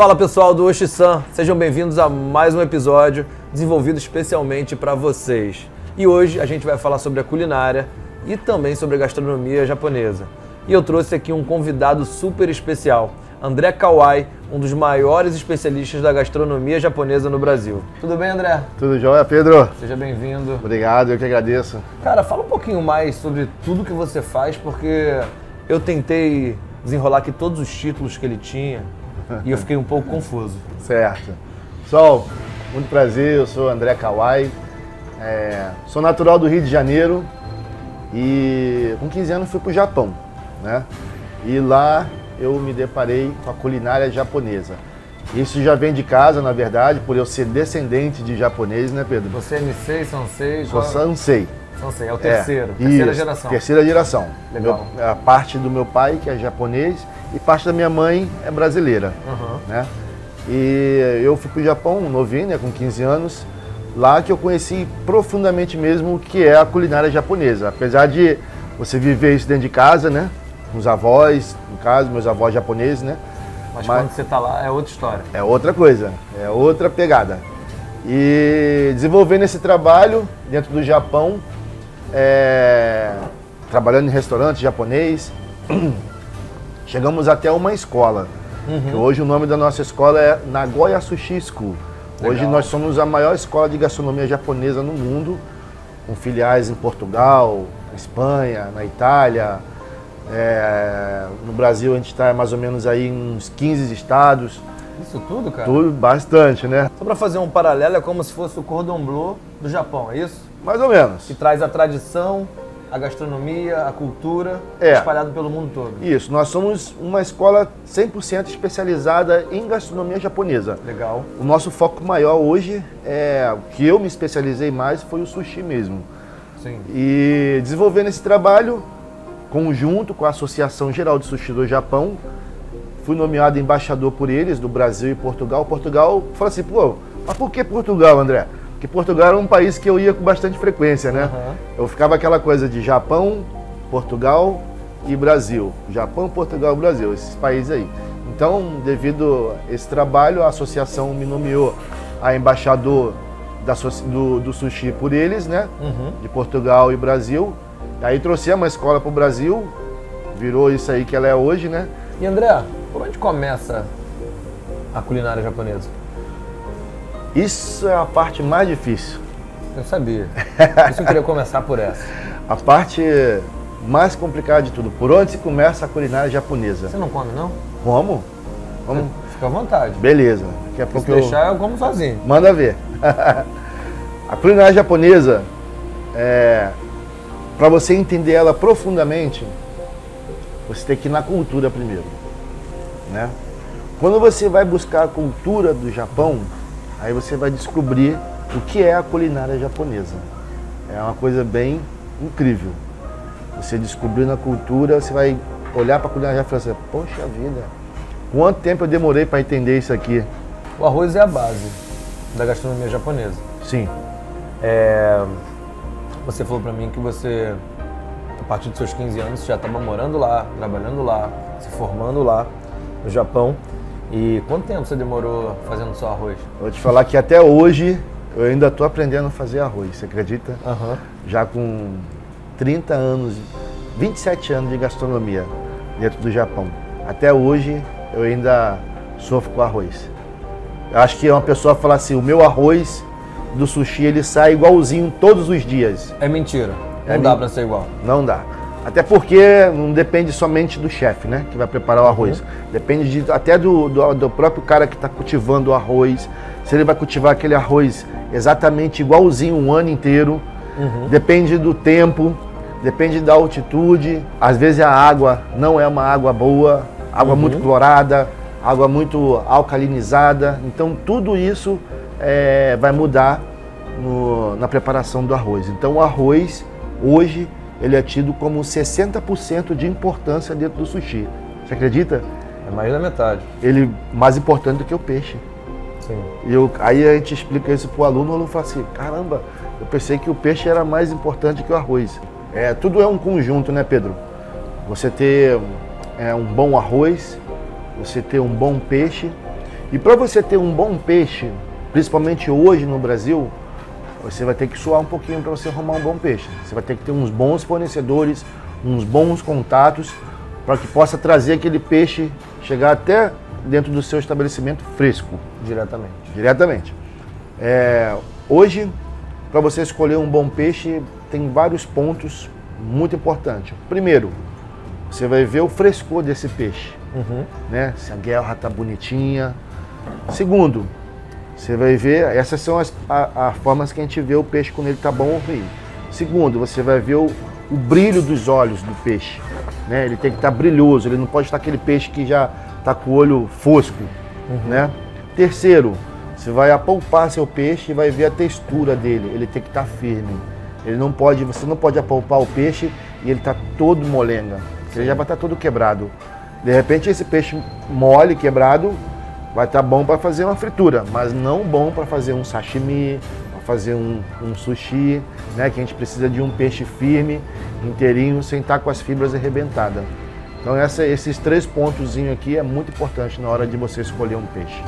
Fala pessoal do Oshi-san, sejam bem-vindos a mais um episódio desenvolvido especialmente para vocês. E hoje a gente vai falar sobre a culinária e também sobre a gastronomia japonesa. E eu trouxe aqui um convidado super especial, André Kawai, um dos maiores especialistas da gastronomia japonesa no Brasil. Tudo bem, André? Tudo jóia, Pedro? Seja bem-vindo. Obrigado, eu que agradeço. Cara, fala um pouquinho mais sobre tudo que você faz, porque eu tentei desenrolar aqui todos os títulos que ele tinha e eu fiquei um pouco confuso. Certo. Pessoal, muito prazer, eu sou André Kawai, sou natural do Rio de Janeiro e com 15 anos fui para o Japão, né? E lá eu me deparei com a culinária japonesa. Isso já vem de casa, na verdade, por eu ser descendente de japonês, né, Pedro? Você é Nisei, Sansei? Sou Sansei. Sansei, é o terceiro, Isso, terceira geração. Terceira geração. Legal. A parte do meu pai, que é japonês, e parte da minha mãe é brasileira, né? E eu fui para o Japão novinho, né, com 15 anos, lá que eu conheci profundamente mesmo o que é a culinária japonesa. Apesar de você viver isso dentro de casa, né, com os avós, no caso, meus avós japoneses, né? Mas quando você está lá é outra história. É outra coisa, é outra pegada. E desenvolvendo esse trabalho dentro do Japão, trabalhando em restaurante japonês, chegamos até uma escola. Que hoje o nome da nossa escola é Nagoya Sushi School. Hoje Legal. nós somos a maior escola de gastronomia japonesa no mundo, com filiais em Portugal, na Espanha, na Itália. No Brasil a gente está mais ou menos aí em uns 15 estados. Isso tudo, cara? Tudo, bastante, né? Só para fazer um paralelo, é como se fosse o cordon bleu do Japão, é isso? Mais ou menos. Que traz a tradição, a gastronomia, a cultura, espalhado pelo mundo todo. Isso, nós somos uma escola 100% especializada em gastronomia japonesa. Legal. O nosso foco maior hoje, o que eu me especializei mais, foi o sushi mesmo. Sim. E desenvolvendo esse trabalho, conjunto com a Associação Geral de Sushi do Japão, fui nomeado embaixador por eles, do Brasil e Portugal. Portugal falou assim, pô, mas por que Portugal, André? Porque Portugal era um país que eu ia com bastante frequência, né? Eu ficava aquela coisa de Japão, Portugal e Brasil. Japão, Portugal e Brasil, esses países aí. Então, devido a esse trabalho, a associação me nomeou a embaixador do sushi por eles, né? De Portugal e Brasil. Aí trouxemos uma escola para o Brasil, virou isso aí que ela é hoje, né? E André, por onde começa a culinária japonesa? Isso é a parte mais difícil. Eu sabia. Por isso eu queria começar por essa. A parte mais complicada de tudo. Por onde se começa a culinária japonesa? Você não come, não? Como? Vamos? Fica à vontade. Beleza. Daqui a pouco Se deixar, eu como sozinho. Manda ver. A culinária japonesa, para você entender ela profundamente, você tem que ir na cultura primeiro, né? Quando você vai buscar a cultura do Japão, aí você vai descobrir o que é a culinária japonesa. É uma coisa bem incrível. Você descobrindo a cultura, você vai olhar para a culinária japonesa e falar, poxa vida, quanto tempo eu demorei para entender isso aqui? O arroz é a base da gastronomia japonesa. Sim. Você falou para mim que você, a partir dos seus 15 anos, já estava morando lá, trabalhando lá, se formando lá no Japão. E quanto tempo você demorou fazendo só arroz? Vou te falar que até hoje eu ainda estou aprendendo a fazer arroz, você acredita? Já com 30 anos, 27 anos de gastronomia dentro do Japão. Até hoje eu ainda sofro com arroz. Eu acho que uma pessoa fala assim, o meu arroz do sushi ele sai igualzinho todos os dias. É mentira, não dá para ser igual. Não dá. Até porque não depende somente do chefe, né, que vai preparar o arroz. Depende até do próprio cara que está cultivando o arroz. Se ele vai cultivar aquele arroz exatamente igualzinho um ano inteiro. Depende do tempo, depende da altitude. Às vezes a água não é uma água boa, água muito clorada, água muito alcalinizada. Então tudo isso vai mudar na preparação do arroz. Então o arroz, hoje, ele é tido como 60% de importância dentro do sushi. Você acredita? É mais da metade. Ele mais importante do que o peixe. Sim. Aí a gente explica isso para o aluno fala assim, caramba, eu pensei que o peixe era mais importante que o arroz. Tudo é um conjunto, né, Pedro? Você ter um bom arroz, você ter um bom peixe E para você ter um bom peixe, principalmente hoje no Brasil, você vai ter que suar um pouquinho para você arrumar um bom peixe. Você vai ter que ter uns bons fornecedores, uns bons contatos, para que possa trazer aquele peixe, chegar até dentro do seu estabelecimento fresco. Diretamente. Hoje, para você escolher um bom peixe, tem vários pontos muito importantes. Primeiro, você vai ver o frescor desse peixe, né? Se a guelra está bonitinha. Segundo, você vai ver, essas são as formas que a gente vê o peixe quando ele está bom ou ruim. Segundo, você vai ver o brilho dos olhos do peixe, né? Ele tem que estar brilhoso, ele não pode estar aquele peixe que já está com o olho fosco, né? Terceiro, você vai apalpar seu peixe e vai ver a textura dele, ele tem que estar firme. Você não pode apalpar o peixe e ele está todo molenga, ele já vai estar todo quebrado. De repente esse peixe mole, quebrado, vai estar bom para fazer uma fritura, mas não bom para fazer um sashimi, para fazer um sushi, né? Que a gente precisa de um peixe firme, inteirinho, sem estar com as fibras arrebentadas. Então esses 3 pontos aqui é muito importante na hora de você escolher um peixe.